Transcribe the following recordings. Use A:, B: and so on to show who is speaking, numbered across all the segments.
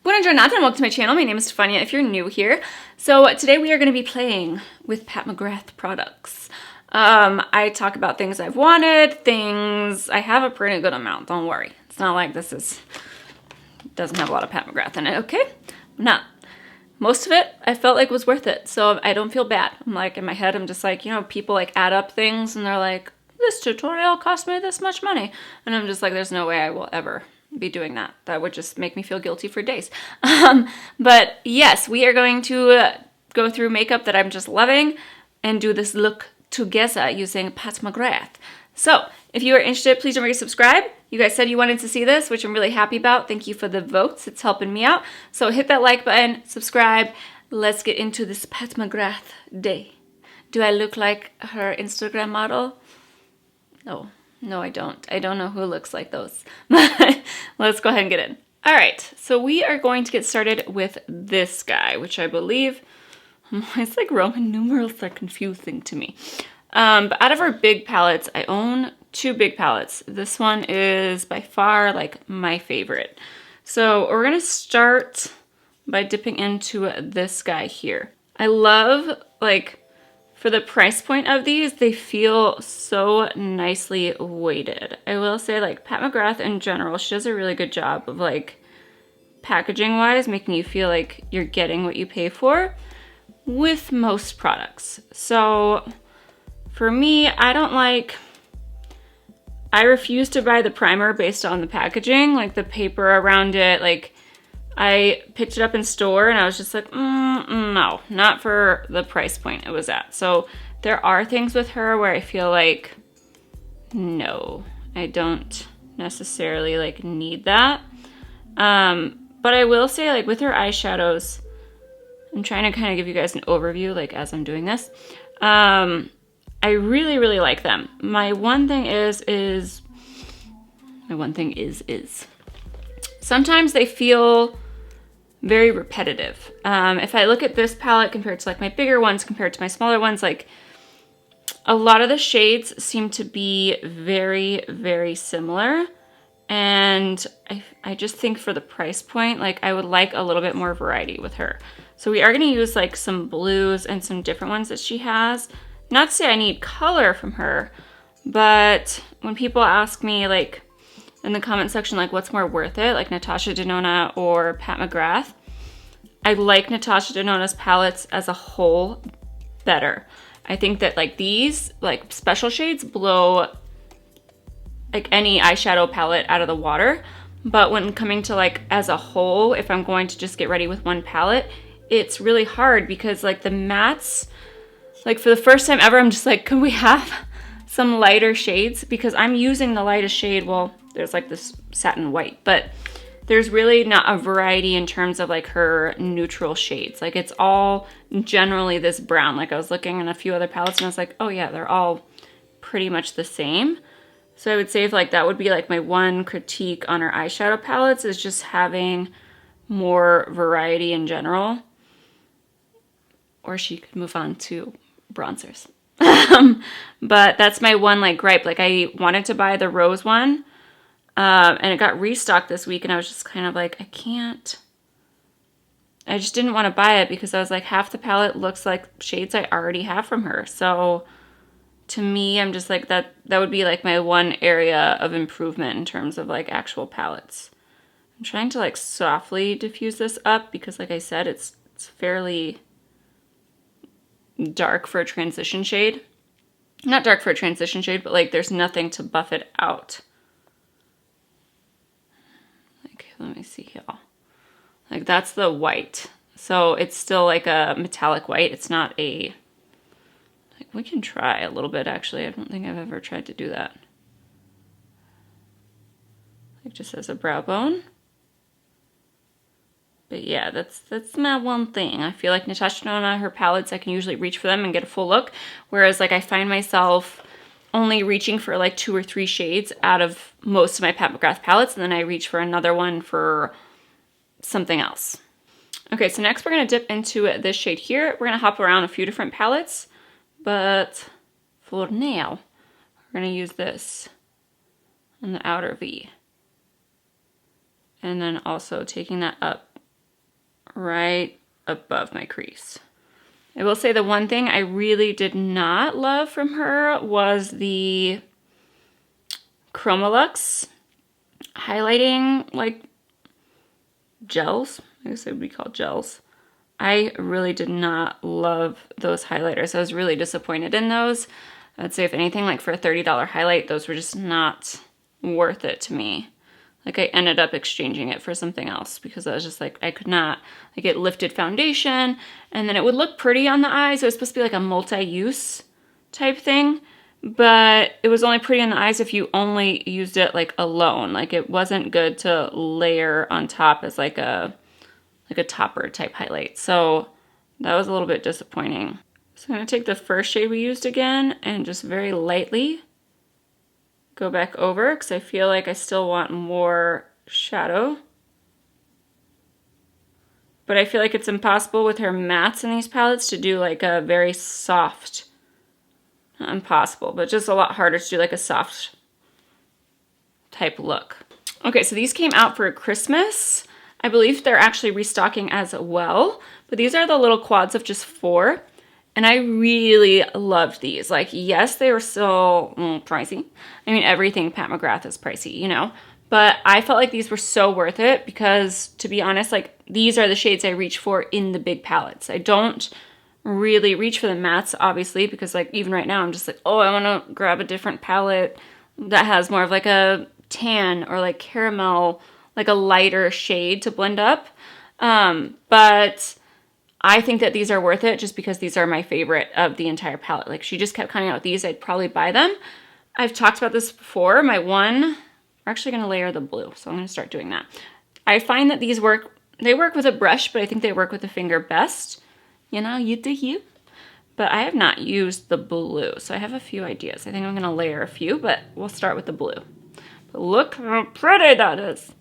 A: Buongiorno and welcome to my channel. My name is Stefania if you're new here. So today we are going to be playing with Pat Mcgrath products. I talk about things I've wanted, things I have a pretty good amount, don't worry. It's not like doesn't have a lot of Pat Mcgrath in it, okay? Not. Most of it I felt like was worth it, so I don't feel bad. I'm like, in my head, I'm just like, you know, people like add up things and they're like, this tutorial cost me this much money. And I'm just like, there's no way I will ever be doing that. That would just make me feel guilty for days. But yes, we are going to go through makeup that I'm just loving and do this look together using Pat Mcgrath. So if you are interested, please don't forget to subscribe. You guys said you wanted to see this, which I'm really happy about. Thank you for the votes. It's helping me out. So hit that like button, subscribe. Let's get into this Pat Mcgrath day. Do I look like her Instagram model? No, I don't. I don't know who looks like those. Let's go ahead and get in. All right, so we are going to get started with this guy, which I believe, it's like Roman numerals are confusing to me. But out of our big palettes, I own two big palettes. This one is by far like my favorite. So we're gonna start by dipping into this guy here. I love, like, for the price point of these, they feel so nicely weighted. I will say, like, Pat Mcgrath in general, she does a really good job of, like, packaging wise, making you feel like you're getting what you pay for with most products. So for me, I refuse to buy the primer based on the packaging, like the paper around it. Like, I picked it up in store and I was just like, no, not for the price point it was at. So there are things with her where I feel like, no, I don't necessarily like need that. But I will say, like, with her eyeshadows, I'm trying to kind of give you guys an overview, like, as I'm doing this. I really, really like them. My one thing is sometimes they feel very repetitive. If I look at this palette compared to like my bigger ones, compared to my smaller ones, like a lot of the shades seem to be very, very similar. And I just think for the price point, like I would like a little bit more variety with her. So we are gonna use like some blues and some different ones that she has. Not to say I need color from her, but when people ask me, like, in the comment section, like, what's more worth it, like Natasha Denona or Pat Mcgrath, I like Natasha Denona's palettes as a whole better. I think that, like, these, like, special shades blow, like, any eyeshadow palette out of the water. But when coming to, like, as a whole, if I'm going to just get ready with one palette, it's really hard because, like, the mattes, like, for the first time ever, I'm just like, can we have some lighter shades? Because I'm using the lightest shade. Well, there's like this satin white, but there's really not a variety in terms of like her neutral shades. Like, it's all generally this brown. Like, I was looking in a few other palettes and I was like, oh yeah, they're all pretty much the same. So I would say, if like, that would be like my one critique on her eyeshadow palettes, is just having more variety in general. Or she could move on to bronzers. But that's my one like gripe. Like, I wanted to buy the rose one, and it got restocked this week, and I was just kind of like, I just didn't want to buy it because I was like, half the palette looks like shades I already have from her. So to me, I'm just like, that would be like my one area of improvement in terms of like actual palettes. I'm trying to like softly diffuse this up because, like I said, it's fairly dark for a transition shade. Not dark for a transition shade, but like there's nothing to buff it out. Like, let me see here. Like, that's the white. So it's still like a metallic white. It's not a, like, we can try a little bit actually. I don't think I've ever tried to do that. Like, just as a brow bone. But yeah, that's my one thing. I feel like Natasha Denona, her palettes, I can usually reach for them and get a full look. Whereas, like, I find myself only reaching for like 2 or 3 shades out of most of my Pat Mcgrath palettes, and then I reach for another one for something else. Okay, so next we're gonna dip into this shade here. We're gonna hop around a few different palettes, but for now, we're gonna use this on the outer V. And then also taking that up right above my crease. I will say the one thing I really did not love from her was the Chromolux highlighting like gels. I guess they would be called gels. I really did not love those highlighters. I was really disappointed in those. I'd say if anything, like for a $30 highlight, those were just not worth it to me. Like I ended up exchanging it for something else because I was just like, I could not, like it lifted foundation and then it would look pretty on the eyes. It was supposed to be like a multi-use type thing, but it was only pretty on the eyes if you only used it like alone. Like it wasn't good to layer on top as like a topper type highlight. So that was a little bit disappointing. So I'm gonna take the first shade we used again and just very lightly go back over because I feel like I still want more shadow. But I feel like it's impossible with her mattes in these palettes to do like a very soft, not impossible, but just a lot harder to do like a soft type look. Okay, so these came out for Christmas. I believe they're actually restocking as well, but these are the little quads of just 4. And I really loved these. Like, yes, they were still pricey. I mean, everything Pat McGrath is pricey, you know? But I felt like these were so worth it because, to be honest, like, these are the shades I reach for in the big palettes. I don't really reach for the mattes, obviously, because, like, even right now, I'm just like, oh, I want to grab a different palette that has more of, like, a tan or, like, caramel, like, a lighter shade to blend up. But I think that these are worth it just because these are my favorite of the entire palette. Like she just kept coming out with these. I'd probably buy them. I've talked about this before. My one, we're actually going to layer the blue. So I'm going to start doing that. I find that these work, they work with a brush, but I think they work with a finger best. You know, you do you. But I have not used the blue. So I have a few ideas. I think I'm going to layer a few, but we'll start with the blue. But look how pretty that is.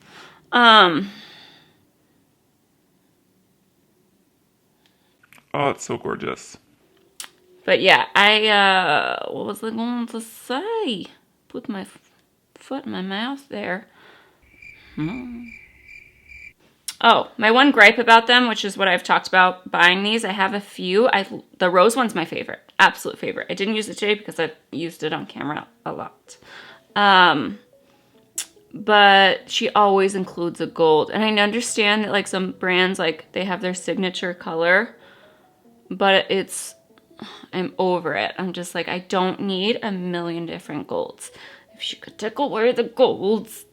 B: Oh, it's so gorgeous.
A: But yeah, what was I going to say? Put my foot in my mouth there. Oh, my one gripe about them, which is what I've talked about buying these, I have a few. The rose one's my favorite, absolute favorite. I didn't use it today because I've used it on camera a lot. But she always includes a gold. And I understand that like some brands, like they have their signature color, but I'm over it. I'm just like, I don't need a million different golds. If she could take away the golds,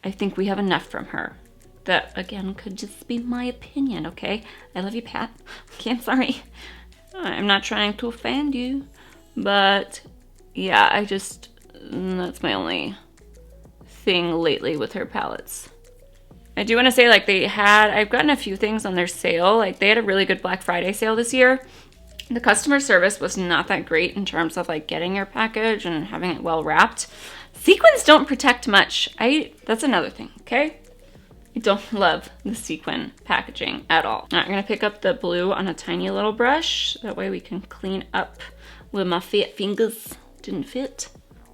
A: I think we have enough from her. That, again, could just be my opinion, okay? I love you, Pat. Okay, I'm sorry. I'm not trying to offend you. But, yeah, that's my only thing lately with her palettes. I do want to say, like, I've gotten a few things on their sale. Like, they had a really good Black Friday sale this year. The customer service was not that great in terms of, like, getting your package and having it well wrapped. Sequins don't protect much. That's another thing, okay? I don't love the sequin packaging at all. All right, I'm gonna pick up the blue on a tiny little brush. That way we can clean up with my fat fingers. Didn't fit.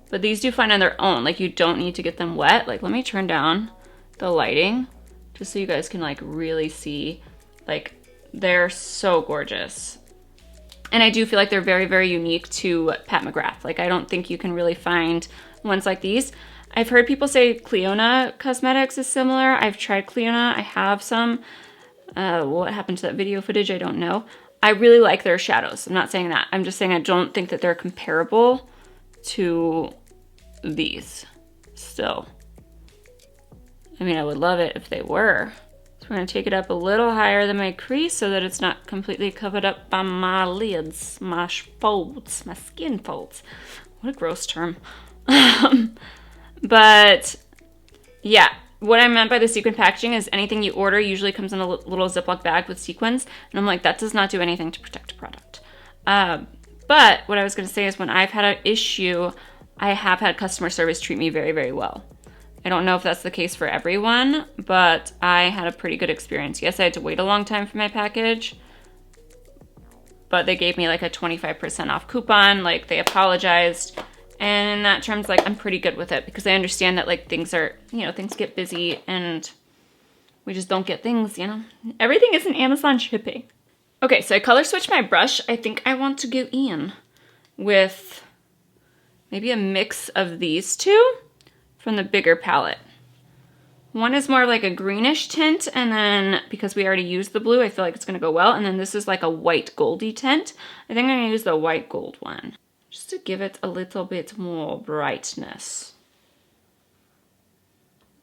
A: But these do fine on their own. Like, you don't need to get them wet. Like, let me turn down the lighting just so you guys can like really see. Like, they're so gorgeous. And I do feel like they're very, very unique to Pat McGrath. Like, I don't think you can really find ones like these. I've heard people say Cleona Cosmetics is similar. I've tried Cleona. I have some. What happened to that video footage? I don't know. I really like their shadows. I'm not saying that. I'm just saying I don't think that they're comparable to these still. I mean, I would love it if they were. So we're going to take it up a little higher than my crease so that it's not completely covered up by my lids, my folds, my skin folds. What a gross term. But yeah, what I meant by the sequin packaging is anything you order usually comes in a little Ziploc bag with sequins. And I'm like, that does not do anything to protect a product. But what I was going to say is when I've had an issue, I have had customer service treat me very, very well. I don't know if that's the case for everyone, but I had a pretty good experience. Yes, I had to wait a long time for my package, but they gave me like a 25% off coupon. Like, they apologized. And in that terms, like, I'm pretty good with it because I understand that like things are, things get busy and We just don't get things, you know? Everything isn't Amazon shipping. Okay, so I color switched my brush. I think I want to go in with maybe a mix of these two from the bigger palette. One is more like a greenish tint, and then because we already used the blue, I feel like it's gonna go well. And then this is like a white goldy tint. I think I'm gonna use the white gold one just to give it a little bit more brightness.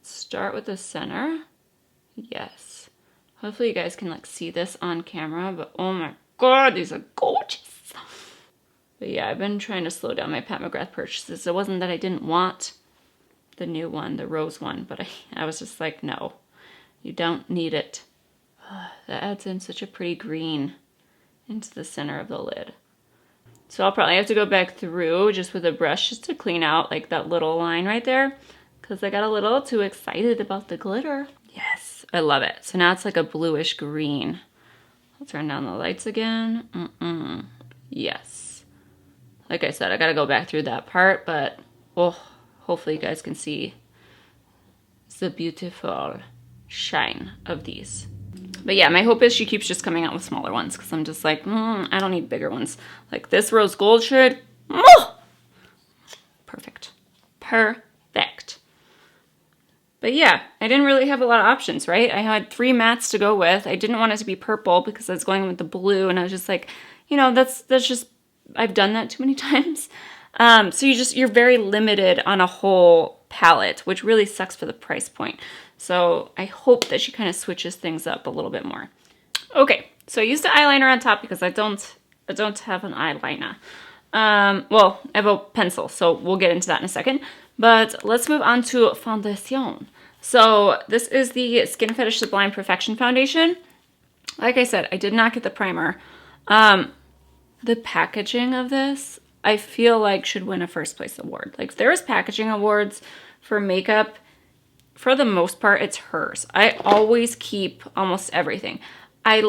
A: Start with the center. Yes. Hopefully you guys can like see this on camera, but oh my god, these are gorgeous. But yeah, I've been trying to slow down my Pat McGrath purchases. It wasn't that I didn't want the new one, the rose one, but I was just like, no, you don't need it. That adds in such a pretty green into the center of the lid. So I'll probably have to go back through just with a brush just to clean out like that little line right there, because I got a little too excited about the glitter. Yes, I love it. So now it's like a bluish green. I'll turn down the lights again. Yes. Like I said, I gotta go back through that part, but oh, hopefully you guys can see the beautiful shine of these. But yeah, my hope is she keeps just coming out with smaller ones, because I'm just like, I don't need bigger ones. Like this rose gold shade, perfect. Perfect. But yeah, I didn't really have a lot of options, right? I had 3 mattes to go with. I didn't want it to be purple because I was going with the blue, and I was just like, you know, that's just, I've done that too many times. So you're very limited on a whole palette, which really sucks for the price point. So I hope that she kind of switches things up a little bit more. Okay, so I used the eyeliner on top because I don't have an eyeliner. Well, I have a pencil, so we'll get into that in a second. But let's move on to foundation. So this is the Skin Fetish Sublime Perfection Foundation. Like I said, I did not get the primer. The packaging of this, I feel like should win a first place award. Like if there was packaging awards for makeup, for the most part, it's hers. I always keep almost everything. I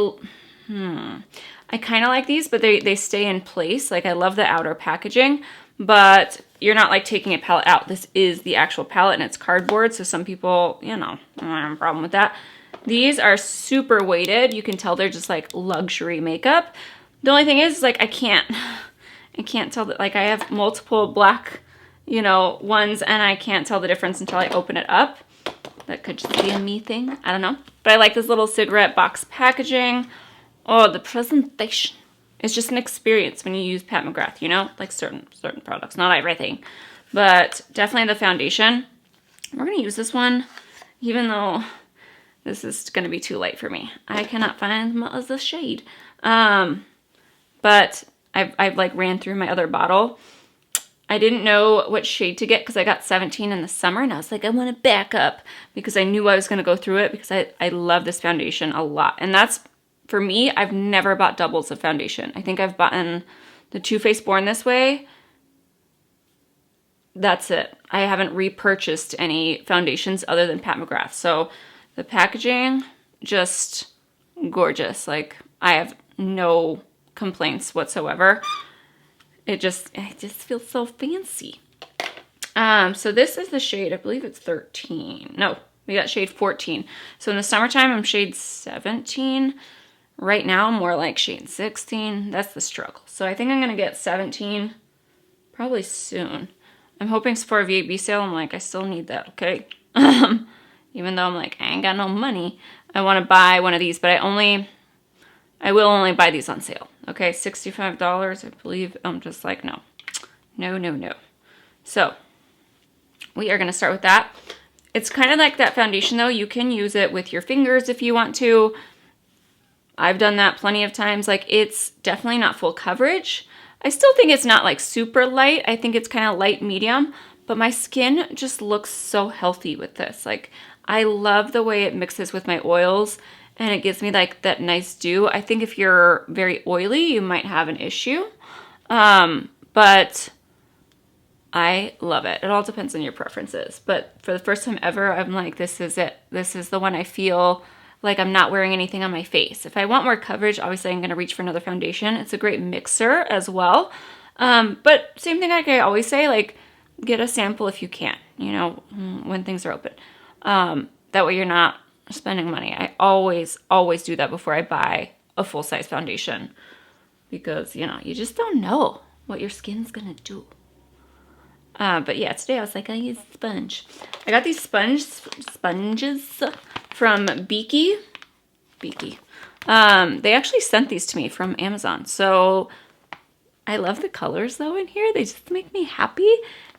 A: kind of like these, but they stay in place. Like I love the outer packaging, but you're not like taking a palette out. This is the actual palette and it's cardboard. So some people, you know, I don't have a problem with that. These are super weighted. You can tell they're just like luxury makeup. The only thing is like, I can't tell that, like I have multiple black, you know, ones and I can't tell the difference until I open it up. That could just be a me thing. I don't know. But I like this little cigarette box packaging. Oh, the presentation. It's just an experience when you use Pat McGrath, you know? Like certain products, not everything. But definitely the foundation. We're going to use this one, even though this is going to be too light for me. I cannot find my other shade. But I've like ran through my other bottle. I didn't know what shade to get because I got 17 in the summer and I was like, I want to back up because I knew I was going to go through it because I love this foundation a lot. And that's, for me, I've never bought doubles of foundation. I think I've bought the Too Faced Born This Way. That's it. I haven't repurchased any foundations other than Pat McGrath. So the packaging, just gorgeous. Like I have no complaints whatsoever. It just feels so fancy. So this is the shade, I believe it's 13. No, we got shade 14. So in the summertime, I'm shade 17. Right now, I'm more like shade 16. That's the struggle. So I think I'm gonna get 17 probably soon. I'm hoping for a VAB sale. I'm like, I still need that, okay? Even though I'm like, I ain't got no money. I wanna buy one of these, but I will only buy these on sale. Okay, $65, I believe. I'm just like, no. No. So, we are going to start with that. It's kind of like that foundation, though. You can use it with your fingers if you want to. I've done that plenty of times. Like, it's definitely not full coverage. I still think it's not, like, super light. I think it's kind of light medium. But my skin just looks so healthy with this. Like, I love the way it mixes with my oils. And it gives me like that nice dew. I think if you're very oily, you might have an issue. But I love it. It all depends on your preferences. But for the first time ever, I'm like, this is it. This is the one I feel like I'm not wearing anything on my face. If I want more coverage, obviously I'm going to reach for another foundation. It's a great mixer as well. But same thing like I always say, like get a sample if you can, you know, when things are open. That way you're not spending money. I always do that before I buy a full-size foundation because, you know, you just don't know what your skin's gonna do. But yeah, today I was like, I use a sponge. I got these sponges from Beaky. They actually sent these to me from Amazon. So I love the colors though in here. They just make me happy.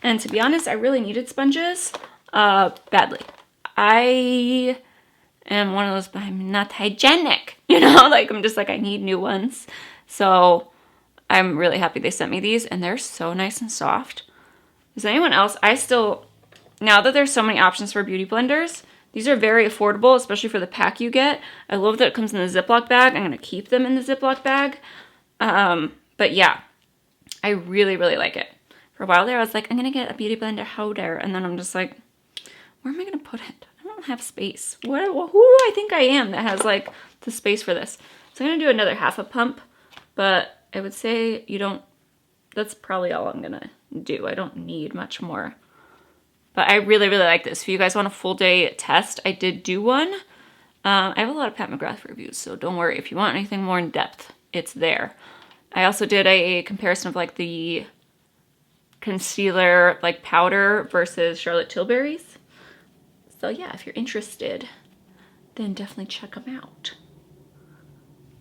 A: And to be honest, I really needed sponges badly. I am one of those, but I'm not hygienic, you know, like I'm just like, I need new ones. So I'm really happy they sent me these and they're so nice and soft. Is anyone else? Now that there's so many options for beauty blenders, these are very affordable, especially for the pack you get. I love that it comes in the Ziploc bag. I'm going to keep them in the Ziploc bag. But yeah, I really like it. For a while there, I was like, I'm going to get a beauty blender holder. And then I'm just like, where am I going to put it? I don't have space. Who do I think I am that has like the space for this? So I'm going to do another half a pump, but I would say that's probably all I'm going to do. I don't need much more. But I really like this. If you guys want a full day test, I did do one. I have a lot of Pat McGrath reviews, so don't worry. If you want anything more in depth, it's there. I also did a comparison of like the concealer like powder versus Charlotte Tilbury's. So yeah, if you're interested, then definitely check them out.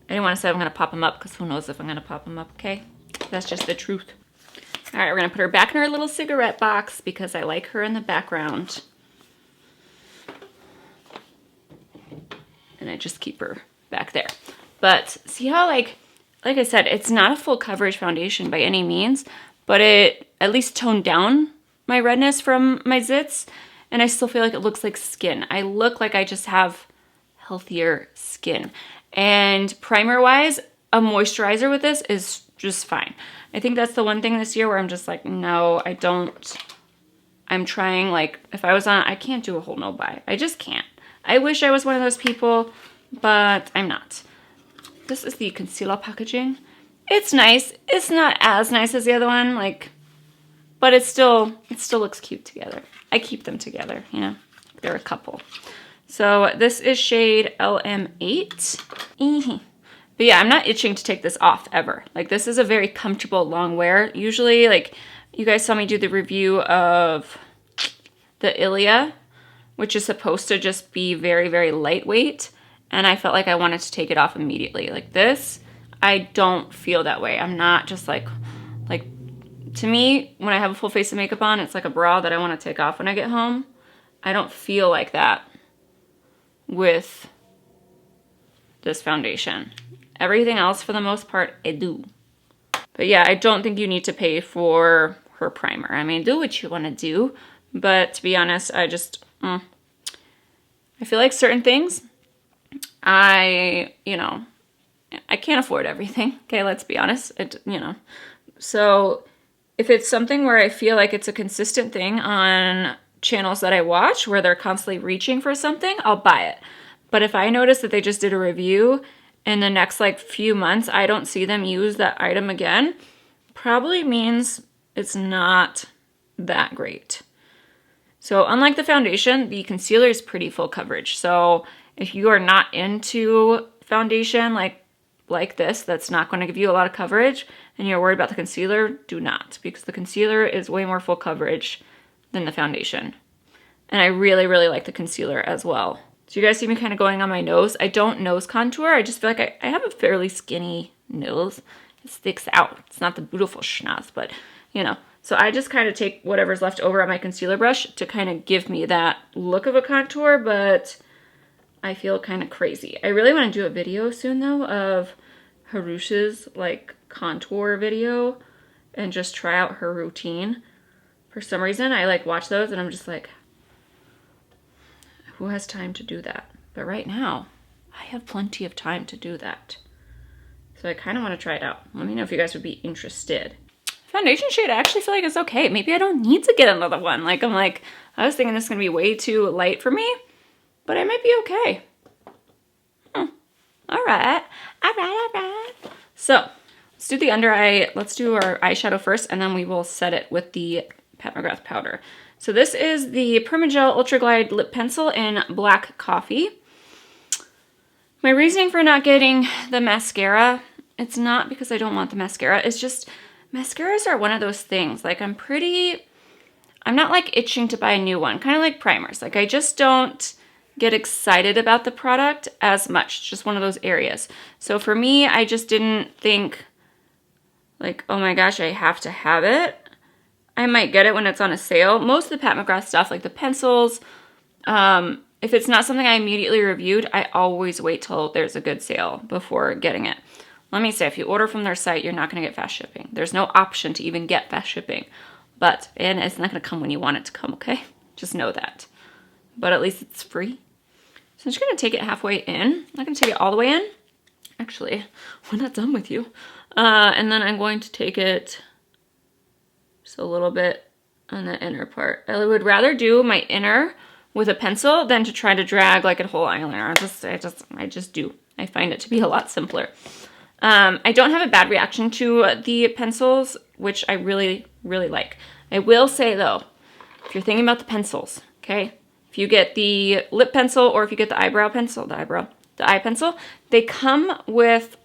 A: I didn't want to say I'm going to pop them up because who knows if I'm going to pop them up, okay? That's just the truth. All right, we're going to put her back in her little cigarette box because I like her in the background. And I just keep her back there. But see how like I said, it's not a full coverage foundation by any means, but it at least toned down my redness from my zits. And I still feel like it looks like skin. I look like I just have healthier skin. And primer-wise, a moisturizer with this is just fine. I think that's the one thing this year where I'm just like, no, I don't. I'm trying, like, if I was on, I can't do a whole no-buy. I just can't. I wish I was one of those people, but I'm not. This is the concealer packaging. It's nice. It's not as nice as the other one, like, but it still looks cute together. I keep them together, you know. They're a couple. So this is shade LM8. But yeah, I'm not itching to take this off ever. Like this is a very comfortable long wear. Usually, like you guys saw me do the review of the Ilia, which is supposed to just be very lightweight. And I felt like I wanted to take it off immediately. Like this, I don't feel that way. I'm not just like to me, when I have a full face of makeup on, it's like a bra that I want to take off when I get home. I don't feel like that with this foundation. Everything else, for the most part, I do. But yeah, I don't think you need to pay for her primer. I mean, do what you want to do. But to be honest, I just, I feel like certain things, I can't afford everything. Okay, let's be honest. So if it's something where I feel like it's a consistent thing on channels that I watch, where they're constantly reaching for something, I'll buy it. But if I notice that they just did a review, in the next like few months, I don't see them use that item again, probably means it's not that great. So unlike the foundation, the concealer is pretty full coverage. So if you are not into foundation like this, that's not going to give you a lot of coverage, and you're worried about the concealer, do not, because the concealer is way more full coverage than the foundation. And I really like the concealer as well. So you guys see me kind of going on my nose. I don't nose contour. I just feel like I have a fairly skinny nose. It sticks out. It's not the beautiful schnoz, but you know. So I just kind of take whatever's left over on my concealer brush to kind of give me that look of a contour, but I feel kind of crazy. I really want to do a video soon though of Harush's like contour video and just try out her routine. For some reason, I like watch those and I'm just like, who has time to do that? But right now, I have plenty of time to do that. So I kind of want to try it out. Let me know if you guys would be interested. Foundation shade, I actually feel like it's okay. Maybe I don't need to get another one. I was thinking this is going to be way too light for me, but I might be okay. All right. So let's do the under eye. Let's do our eyeshadow first, and then we will set it with the Pat McGrath powder. So this is the Permagel Ultra Glide Lip Pencil in Black Coffee. My reasoning for not getting the mascara, it's not because I don't want the mascara. It's just mascaras are one of those things. Like I'm not like itching to buy a new one. Kind of like primers. Like I just don't get excited about the product as much. It's just one of those areas. So for me, I just didn't think like, oh my gosh, I have to have it. I might get it when it's on a sale. Most of the Pat McGrath stuff, like the pencils, if it's not something I immediately reviewed, I always wait till there's a good sale before getting it. Let me say, if you order from their site, you're not going to get fast shipping. There's no option to even get fast shipping. And it's not going to come when you want it to come, okay? Just know that. But at least it's free. So I'm just going to take it halfway in. I'm not going to take it all the way in. Actually, we're not done with you. And then I'm going to take it just a little bit on the inner part. I would rather do my inner with a pencil than to try to drag like a whole eyeliner. I just do. I find it to be a lot simpler. I don't have a bad reaction to the pencils, which I really, really like. I will say though, if you're thinking about the pencils, okay, if you get the lip pencil or if you get the eyebrow pencil, the eye pencil, they come with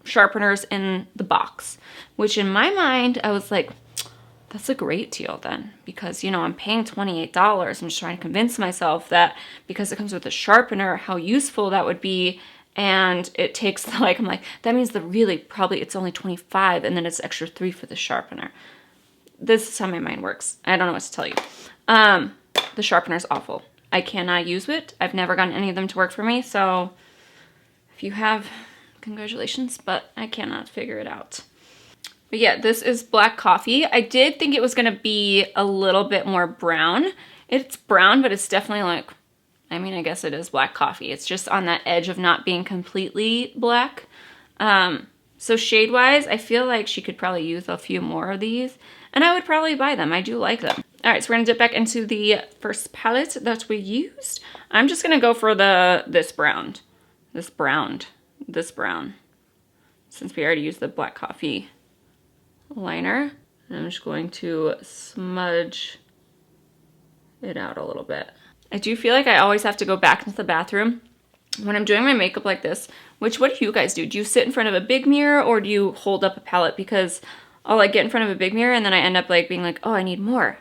A: sharpeners in the box, which in my mind, I was like, that's a great deal then, because, you know, I'm paying $28. I'm just trying to convince myself that because it comes with a sharpener, how useful that would be. And it takes like, I'm like, that means it's only 25 and then it's extra 3 for the sharpener. This is how my mind works. I don't know what to tell you. The sharpener's awful. I cannot use it. I've never gotten any of them to work for me. So if you have, congratulations, but I cannot figure it out. But yeah, this is black coffee. I did think it was going to be a little bit more brown. It's brown, but it's definitely like, I mean, I guess it is black coffee. It's just on that edge of not being completely black. So shade-wise, I feel like she could probably use a few more of these, and I would probably buy them. I do like them. All right, so we're going to dip back into the first palette that we used. I'm just going to go for this brown, since we already used the black coffee liner. And I'm just going to smudge it out a little bit. I do feel like I always have to go back into the bathroom when I'm doing my makeup like this. What do you guys do? Do you sit in front of a big mirror or do you hold up a palette? Because I'll like get in front of a big mirror and then I end up like being like, oh, I need more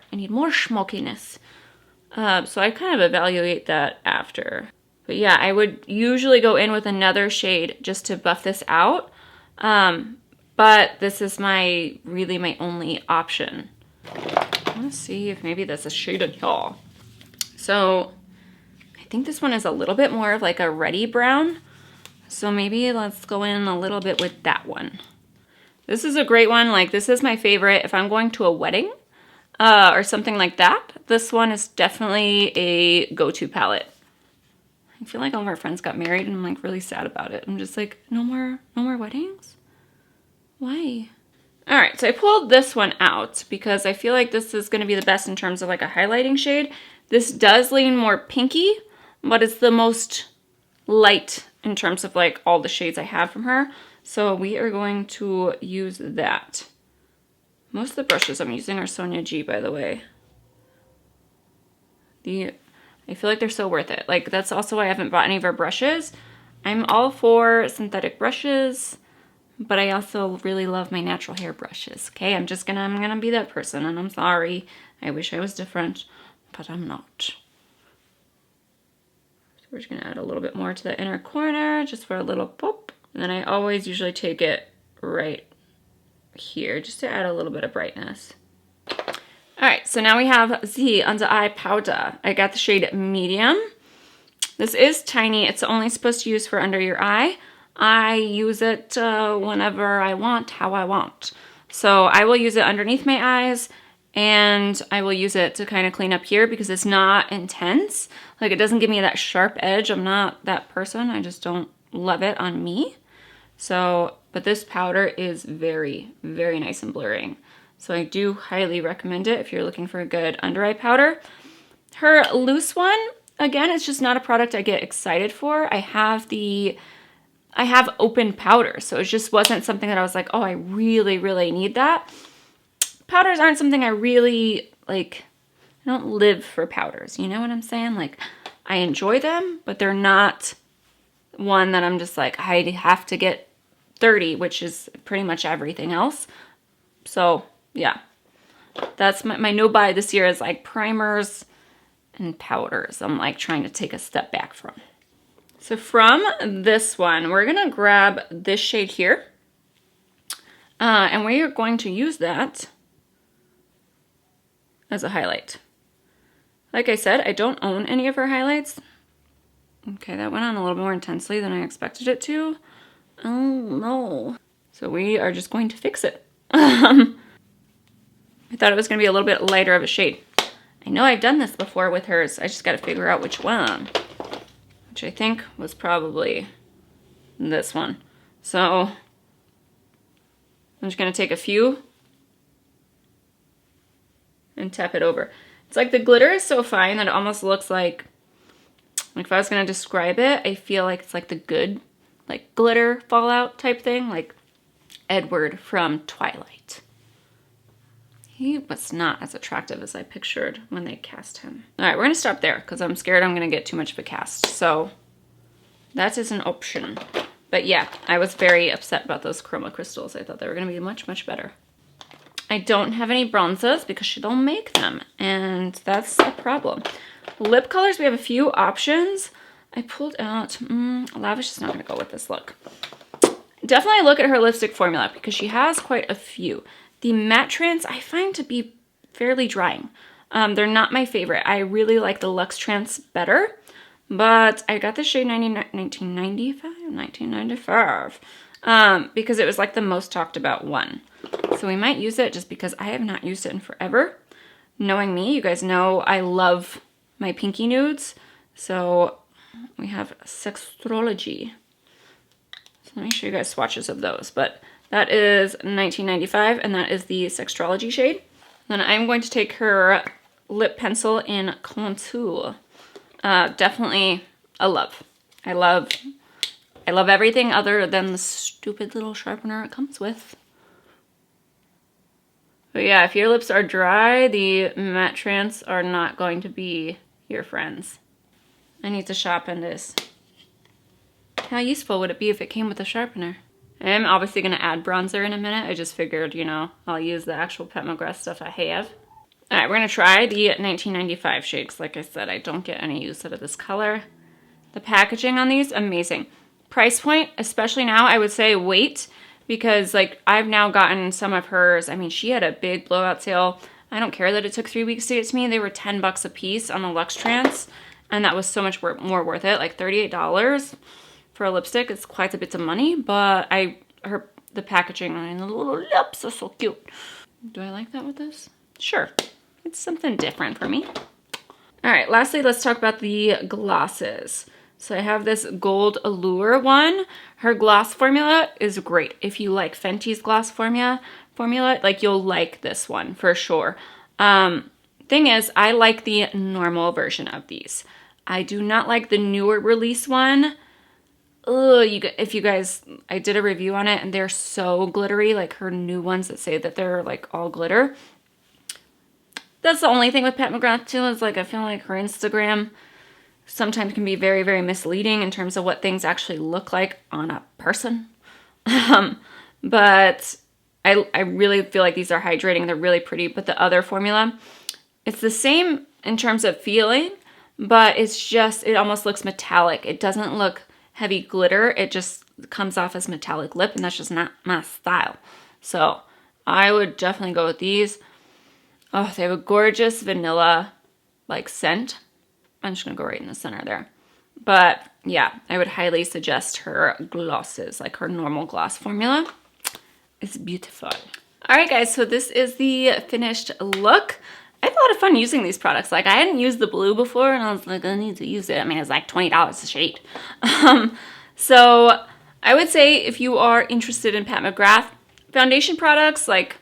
A: smokiness. So I kind of evaluate that after. But yeah, I would usually go in with another shade just to buff this out. But this is really my only option. I want to see if maybe there's a shade in here. So I think this one is a little bit more of like a reddy brown. So maybe let's go in a little bit with that one. This is a great one. Like this is my favorite if I'm going to a wedding or something like that. This one is definitely a go-to palette. I feel like all of our friends got married and I'm like really sad about it. I'm just like, no more weddings? Why? All right, so I pulled this one out because I feel like this is gonna be the best in terms of like a highlighting shade. This does lean more pinky, but it's the most light in terms of like all the shades I have from her. So we are going to use that. Most of the brushes I'm using are Sonia G, by the way. I feel like they're so worth it. Like that's also why I haven't bought any of her brushes. I'm all for synthetic brushes, but I also really love my natural hair brushes. Okay, I'm gonna be that person, and I'm sorry. I wish I was different, but I'm not. So we're just gonna add a little bit more to the inner corner, just for a little pop. And then I always usually take it right here, just to add a little bit of brightness. All right, so now we have the under eye powder. I got the shade medium. This is tiny. It's only supposed to use for under your eye. I use it whenever I want, how I want. So I will use it underneath my eyes, and I will use it to kind of clean up here because it's not intense. Like it doesn't give me that sharp edge. I'm not that person. I just don't love it on me. So, but this powder is very, very nice and blurring. So I do highly recommend it if you're looking for a good under eye powder. Her loose one, again, it's just not a product I get excited for. I have open powder, so it just wasn't something that I was like, oh, I really, really need that. Powders aren't something I really, like, I don't live for powders, you know what I'm saying? Like, I enjoy them, but they're not one that I'm just like, I have to get 30, which is pretty much everything else. So yeah, that's my no buy this year is like primers and powders. I'm like trying to take a step back from. So from this one, we're gonna grab this shade here. And we are going to use that as a highlight. Like I said, I don't own any of her highlights. Okay, that went on a little more intensely than I expected it to. Oh no. So we are just going to fix it. I thought it was gonna be a little bit lighter of a shade. I know I've done this before with hers. I just gotta figure out which one. Which I think was probably this one. So I'm just gonna take a few and tap it over. It's like the glitter is so fine that it almost looks like if I was gonna describe it, I feel like it's like the good, like glitter fallout type thing, like Edward from Twilight. He was not as attractive as I pictured when they cast him. All right, we're gonna stop there because I'm scared I'm gonna get too much of a cast. So that is an option. But yeah, I was very upset about those chroma crystals. I thought they were gonna be much, much better. I don't have any bronzers because she don't make them, and that's a problem. Lip colors, we have a few options. I pulled out, Lavish is not gonna go with this look. Definitely look at her lipstick formula because she has quite a few. The matte trance I find to be fairly drying. They're not my favorite. I really like the Luxe Trance better, but I got the shade 1995, because it was like the most talked about one. So we might use it just because I have not used it in forever. Knowing me, you guys know I love my pinky nudes. So we have Sextrology. So let me show you guys swatches of those. But that is 1995, and that is the Sextrology shade. Then I'm going to take her lip pencil in Contour. Definitely a love. I love everything other than the stupid little sharpener it comes with. But yeah, if your lips are dry, the matte trance are not going to be your friends. I need to sharpen this. How useful would it be if it came with a sharpener? I am obviously going to add bronzer in a minute. I just figured, you know, I'll use the actual Pat Mcgrath stuff I have. All right, we're going to try the 1995 shade, because like I said, I don't get any use out of this color. The packaging on these, amazing. Price point, especially now, I would say wait, because like I've now gotten some of hers. I mean, she had a big blowout sale. I don't care that it took 3 weeks to get to me. They were $10 a piece on the Luxe Trance, and that was so much more worth it, like $38 for a lipstick. It's quite a bit of money, but the packaging and the little lips are so cute. Do I like that with this? Sure. It's something different for me. All right, lastly, let's talk about the glosses. So I have this Gold Allure one. Her gloss formula is great. If you like Fenty's gloss formula, like you'll like this one for sure. Thing is, I like the normal version of these. I do not like the newer release one. Ugh, if you guys, I did a review on it and they're so glittery, like her new ones that say that they're like all glitter. That's the only thing with Pat Mcgrath too, is like I feel like her Instagram sometimes can be very, very misleading in terms of what things actually look like on a person. But I really feel like these are hydrating. They're really pretty, but the other formula, it's the same in terms of feeling, but it's just, it almost looks metallic. It doesn't look heavy glitter. It just comes off as metallic lip, and that's just not my style. So I would definitely go with these. Oh, they have a gorgeous vanilla like scent. I'm just gonna go right in the center there. But yeah, I would highly suggest her glosses, like her normal gloss formula. It's beautiful. All right, guys, so this is the finished look. I had a lot of fun using these products. Like, I hadn't used the blue before, and I was like, I need to use it. I mean, it's like $20 a shade. So I would say if you are interested in Pat Mcgrath foundation products, like,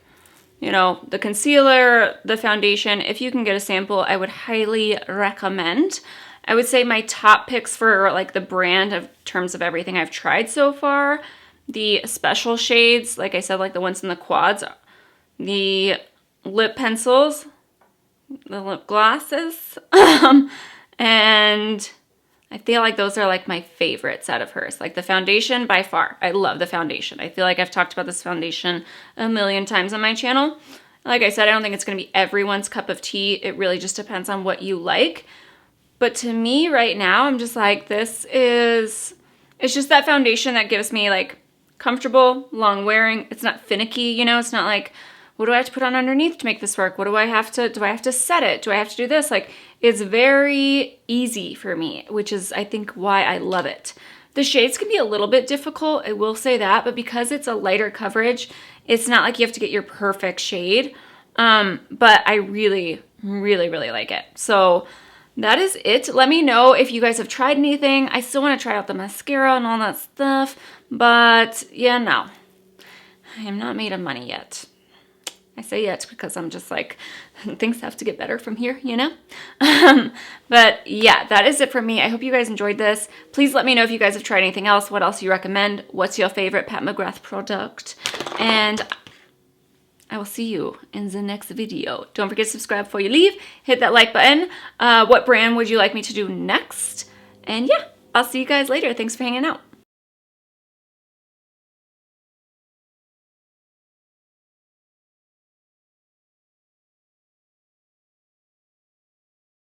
A: you know, the concealer, the foundation, if you can get a sample, I would highly recommend. I would say my top picks for like the brand of terms of everything I've tried so far, the special shades, like I said, like the ones in the quads, the lip pencils, the lip glosses, and I feel like those are like my favorites out of hers. Like the foundation by far. I love the foundation. I feel like I've talked about this foundation a million times on my channel. Like I said, I don't think it's going to be everyone's cup of tea. It really just depends on what you like. But to me right now, I'm just like, it's just that foundation that gives me like comfortable, long wearing. It's not finicky, you know, it's not like, what do I have to put on underneath to make this work? Do I have to set it? Do I have to do this? Like, it's very easy for me, which is, I think, why I love it. The shades can be a little bit difficult, I will say that, but because it's a lighter coverage, it's not like you have to get your perfect shade. But I really, really, really like it. So that is it. Let me know if you guys have tried anything. I still want to try out the mascara and all that stuff, but yeah, no. I am not made of money yet. I say yet because I'm just like, things have to get better from here, you know? But yeah, that is it for me. I hope you guys enjoyed this. Please let me know if you guys have tried anything else, what else you recommend, what's your favorite Pat McGrath product, and I will see you in the next video. Don't forget to subscribe before you leave. Hit that like button. What brand would you like me to do next? And yeah, I'll see you guys later. Thanks for hanging out.